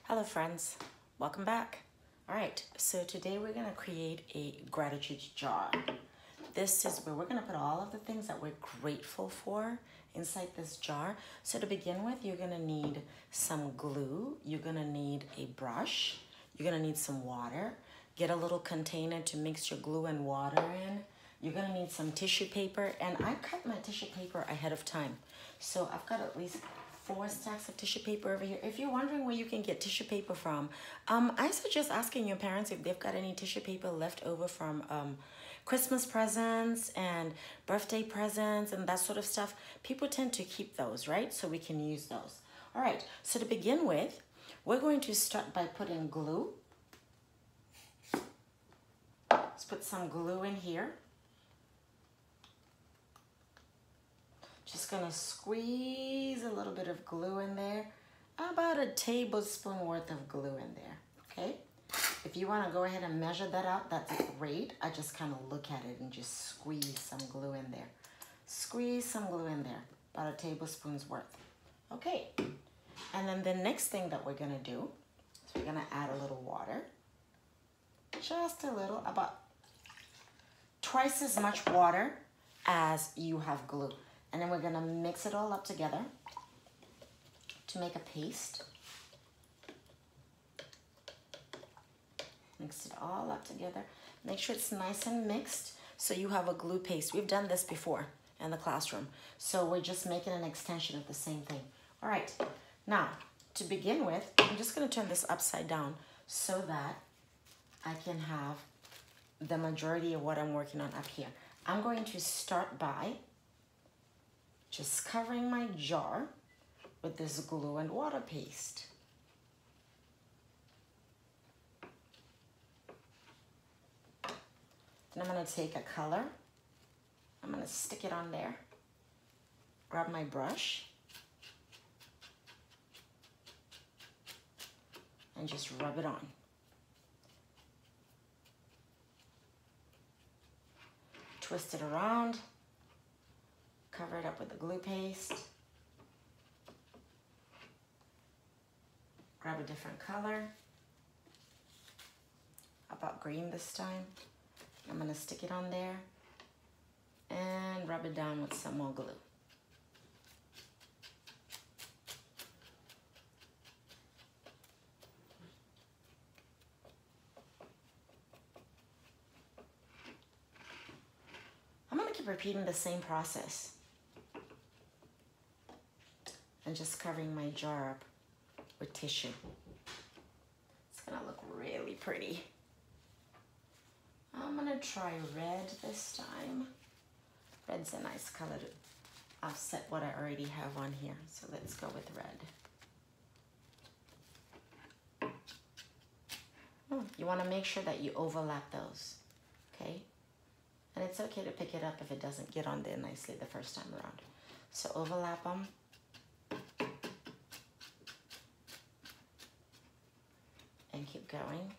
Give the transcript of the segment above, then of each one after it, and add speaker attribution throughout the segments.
Speaker 1: Hello friends, welcome back. All right, so today we're gonna create a gratitude jar. This is where we're gonna put all of the things that we're grateful for inside this jar. So to begin with, you're gonna need some glue, you're gonna need a brush, you're gonna need some water. Get a little container to mix your glue and water in. You're gonna need some tissue paper, and I cut my tissue paper ahead of time. So I've got at least 4 stacks of tissue paper over here. If you're wondering where you can get tissue paper from, I suggest asking your parents if they've got any tissue paper left over from Christmas presents and birthday presents and that sort of stuff. People tend to keep those, right? So we can use those. All right, so to begin with, we're going to start by putting glue. Let's put some glue in here. Just gonna squeeze a little bit of glue in there, about a tablespoon worth of glue in there, okay? If you wanna go ahead and measure that out, that's great. I just kind of look at it and just squeeze some glue in there. Squeeze some glue in there, about a tablespoon's worth. Okay, and then the next thing that we're gonna do is we're gonna add a little water. Just a little, about twice as much water as you have glue. And then we're gonna mix it all up together to make a paste. Mix it all up together. Make sure it's nice and mixed so you have a glue paste. We've done this before in the classroom. So we're just making an extension of the same thing. All right, now to begin with, I'm just gonna turn this upside down so that I can have the majority of what I'm working on up here. I'm going to start by just covering my jar with this glue and water paste. Then I'm going to take a color. I'm going to stick it on there. Grab my brush. And just rub it on. Twist it around. Cover it up with the glue paste. Grab a different color. About green this time. I'm gonna stick it on there and rub it down with some more glue. I'm gonna keep repeating the same process. And just covering my jar up with tissue. It's gonna look really pretty. I'm gonna try red this time. Red's a nice color to offset what I already have on here. So let's go with red. You wanna make sure that you overlap those, okay? And it's okay to pick it up if it doesn't get on there nicely the first time around. So overlap them. And keep going.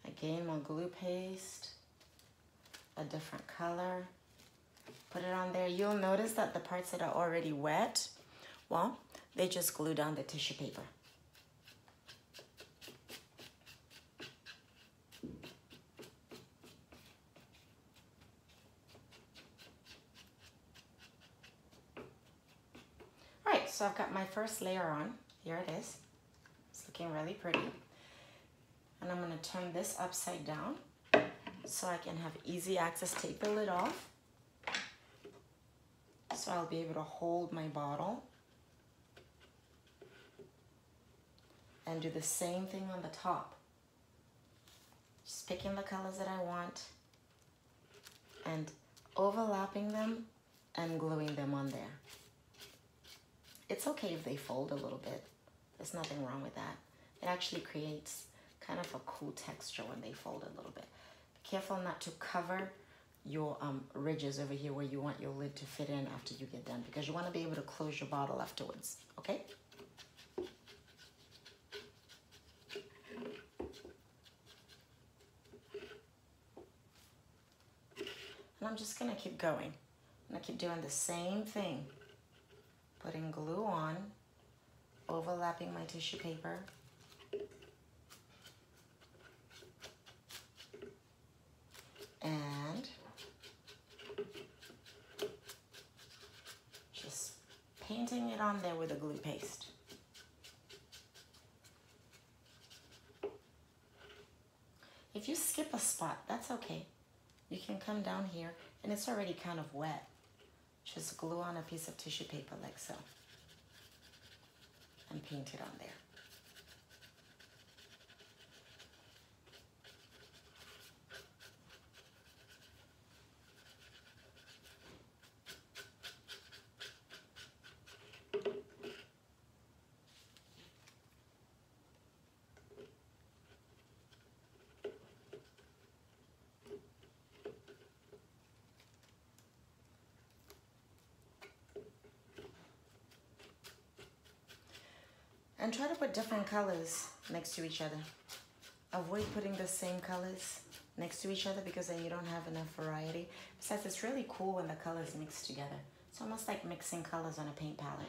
Speaker 1: Again, more glue paste, a different color. Put it on there. You'll notice that the parts that are already wet, well, they just glue down the tissue paper. So I've got my first layer on. Here it is. It's looking really pretty. And I'm going to turn this upside down so I can have easy access. Take the lid off. So I'll be able to hold my bottle. And do the same thing on the top. Just picking the colors that I want and overlapping them and gluing them on there. It's okay if they fold a little bit. There's nothing wrong with that. It actually creates kind of a cool texture when they fold a little bit. Be careful not to cover your ridges over here where you want your lid to fit in after you get done, because you want to be able to close your bottle afterwards, okay? And I'm just gonna keep going. I'm gonna keep doing the same thing. Putting glue on, overlapping my tissue paper. And just painting it on there with a glue paste. If you skip a spot, that's okay. You can come down here and it's already kind of wet. Just glue on a piece of tissue paper like so and paint it on there. And try to put different colors next to each other. Avoid putting the same colors next to each other because then you don't have enough variety. Besides, it's really cool when the colors mix together. It's almost like mixing colors on a paint palette.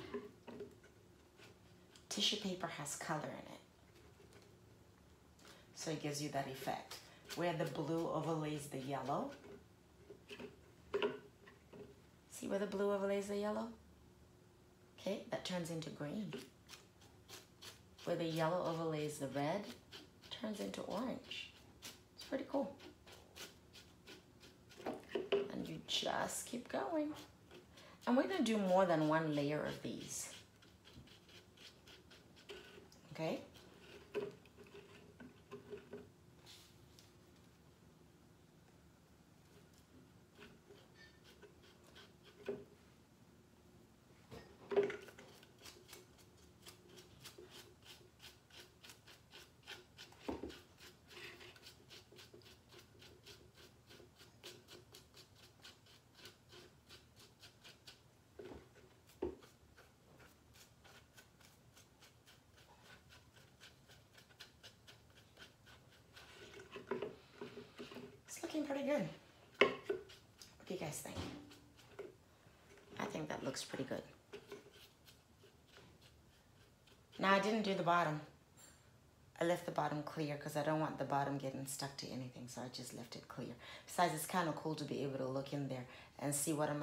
Speaker 1: Tissue paper has color in it, so it gives you that effect. Where the blue overlays the yellow. See where the blue overlays the yellow? Okay, that turns into green. Where the yellow overlays the red, turns into orange. It's pretty cool. And you just keep going. And we're gonna do more than one layer of these. Okay? Looking pretty good. What do you guys think? I think that looks pretty good. Now I didn't do the bottom. I left the bottom clear because I don't want the bottom getting stuck to anything, so I just left it clear. Besides, it's kind of cool to be able to look in there and see what I'm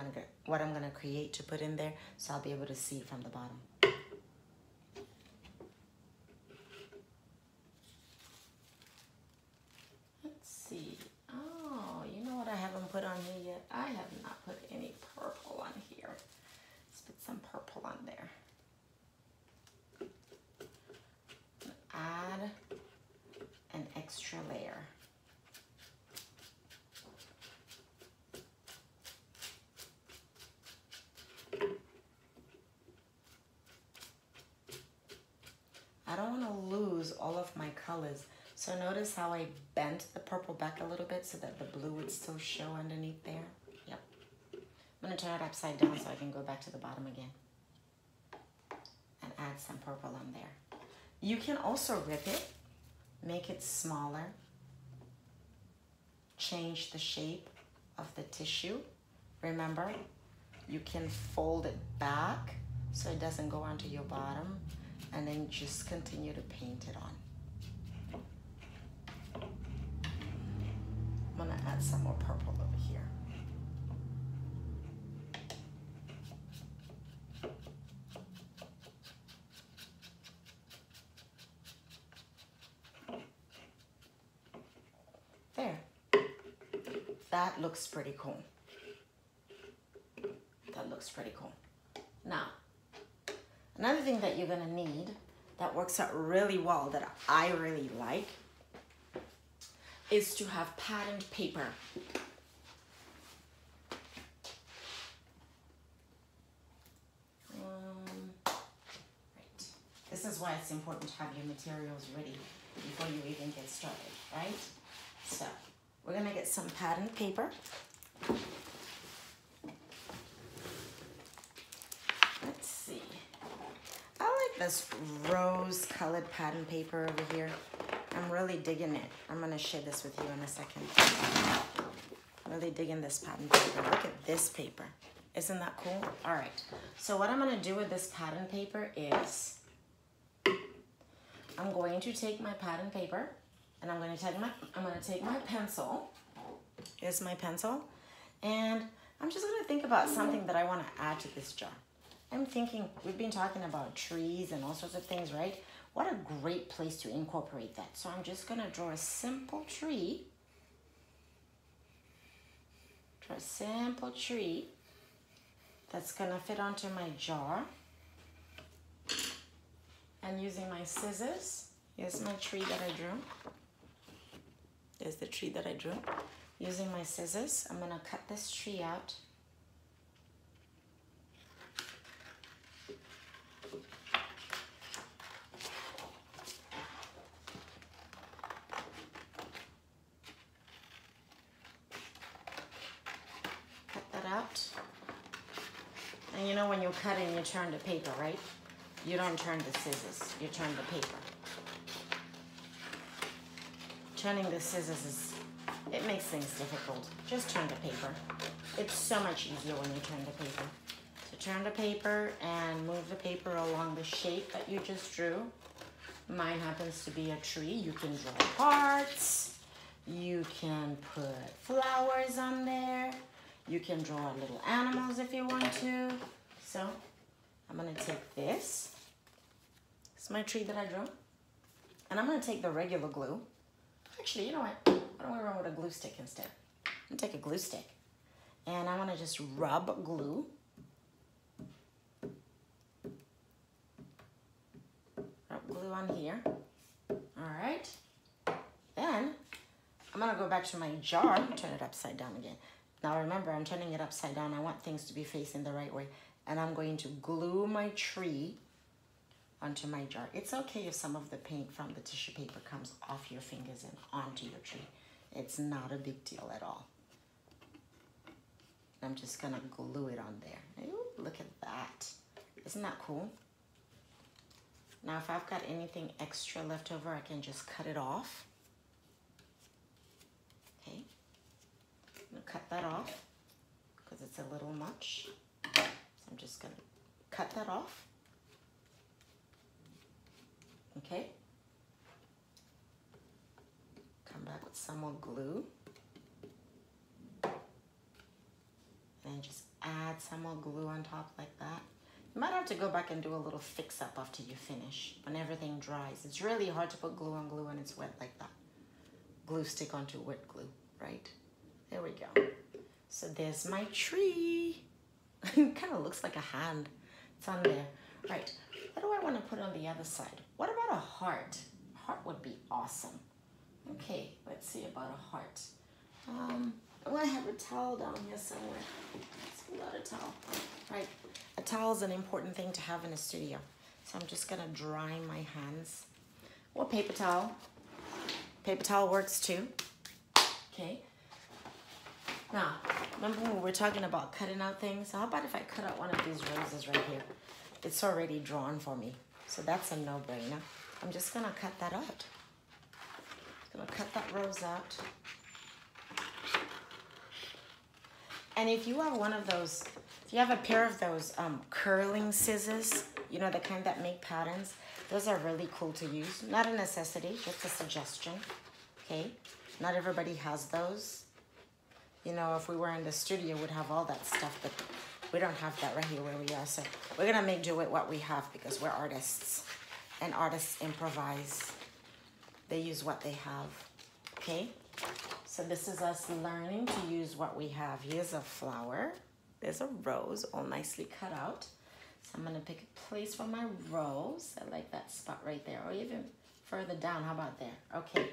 Speaker 1: gonna create to put in there, so I'll be able to see it from the bottom. Let's see. I haven't put on here yet. I have not put any purple on here. Let's put some purple on there. Add an extra layer. I don't want to lose all of my colors. So notice how I bent the purple back a little bit so that the blue would still show underneath there. Yep. I'm going to turn it upside down so I can go back to the bottom again. And add some purple on there. You can also rip it, make it smaller, change the shape of the tissue. Remember, you can fold it back so it doesn't go onto your bottom, and then just continue to paint it on. I'm gonna add some more purple over here. There. That looks pretty cool. That looks pretty cool. Now, another thing that you're gonna need that works out really well, that I really like, is to have patterned paper. Right. This is why it's important to have your materials ready before you even get started, right? So, we're gonna get some patterned paper. Let's see. I like this rose-colored pattern paper over here. I'm really digging it. I'm gonna share this with you in a second. Really digging this pattern paper. Look at this paper. Isn't that cool? All right, so what I'm gonna do with this pattern paper is I'm going to take my pattern paper and I'm gonna take my pencil. Here's my pencil. And I'm just gonna think about something that I wanna add to this jar. I'm thinking, we've been talking about trees and all sorts of things, right? What a great place to incorporate that. So I'm just gonna draw a simple tree. Draw a simple tree that's gonna fit onto my jar. And using my scissors, here's my tree that I drew. There's the tree that I drew. Using my scissors, I'm gonna cut this tree out. Cut that out. And you know when you're cutting, you turn the paper, right? You don't turn the scissors, you turn the paper. Turning the scissors it makes things difficult. Just turn the paper. It's so much easier when you turn the paper. So turn the paper and move the paper along the shape that you just drew. Mine happens to be a tree. You can draw hearts. You can put flowers on there. You can draw little animals if you want to. So I'm gonna take this. It's my tree that I drew. And I'm gonna take the regular glue. Actually, you know what? Why don't we run with a glue stick instead? I'm gonna take a glue stick. And I wanna just rub glue. Rub glue on here. All right. Then I'm gonna go back to my jar and turn it upside down again. Now remember, I'm turning it upside down. I want things to be facing the right way. And I'm going to glue my tree onto my jar. It's okay if some of the paint from the tissue paper comes off your fingers and onto your tree. It's not a big deal at all. I'm just gonna glue it on there. Ooh, look at that. Isn't that cool? Now if I've got anything extra left over, I can just cut it off. Okay. I'm gonna cut that off because it's a little much. So I'm just gonna cut that off. Okay. Come back with some more glue. And just add some more glue on top like that. You might have to go back and do a little fix up after you finish when everything dries. It's really hard to put glue on glue when it's wet like that. Glue stick onto wet glue, right? There we go. So there's my tree. It kind of looks like a hand. It's on there. Right. What do I want to put on the other side? What about a heart? A heart would be awesome. Okay, let's see about a heart. I have a towel down here somewhere. Let's pull out a towel. Right. A towel is an important thing to have in a studio. So I'm just going to dry my hands. Or paper towel. Paper towel works too. Okay. Now, remember when we were talking about cutting out things? How about if I cut out one of these roses right here? It's already drawn for me. So that's a no-brainer. I'm just gonna cut that out. I'm gonna cut that rose out. And if you have one of those, if you have a pair of those curling scissors, you know, the kind that make patterns, those are really cool to use. Not a necessity, just a suggestion, okay? Not everybody has those. You know, if we were in the studio, we'd have all that stuff, but we don't have that right here where we are. So we're gonna make do with what we have because we're artists, and artists improvise. They use what they have, okay? So this is us learning to use what we have. Here's a flower. There's a rose, all nicely cut out. So I'm gonna pick a place for my rose. I like that spot right there, or even further down. How about there? Okay.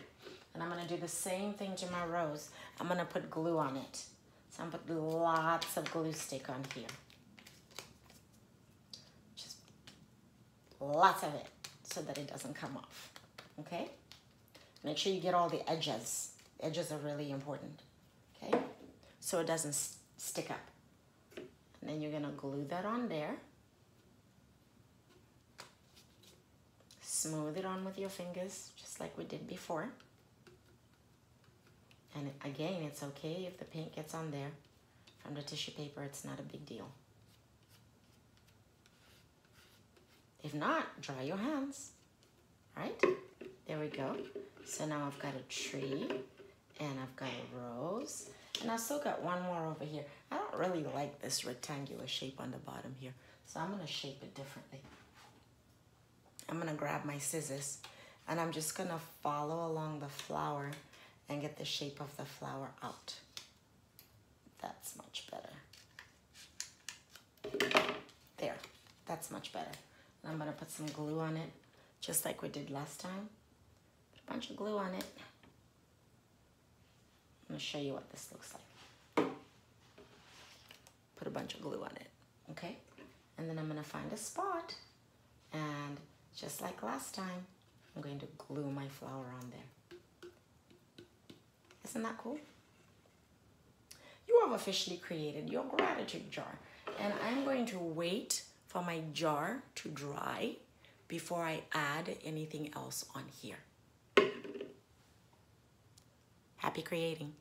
Speaker 1: And I'm gonna do the same thing to my rose. I'm gonna put glue on it. So I'm gonna put lots of glue stick on here. Just lots of it so that it doesn't come off, okay? Make sure you get all the edges. Edges are really important, okay? So it doesn't stick up. And then you're gonna glue that on there. Smooth it on with your fingers, just like we did before. And again, it's okay if the paint gets on there. from the tissue paper, it's not a big deal. If not, dry your hands. Right? There we go. So now I've got a tree and I've got a rose. And I've still got one more over here. I don't really like this rectangular shape on the bottom here. So I'm gonna shape it differently. I'm gonna grab my scissors and I'm just gonna follow along the flower and get the shape of the flower out. That's much better. There, that's much better. And I'm gonna put some glue on it, just like we did last time. Put a bunch of glue on it. I'm gonna show you what this looks like. Put a bunch of glue on it, okay? And then I'm gonna find a spot, and just like last time, I'm going to glue my flower on there. Isn't that cool? You have officially created your gratitude jar, and I'm going to wait for my jar to dry before I add anything else on here. Happy creating.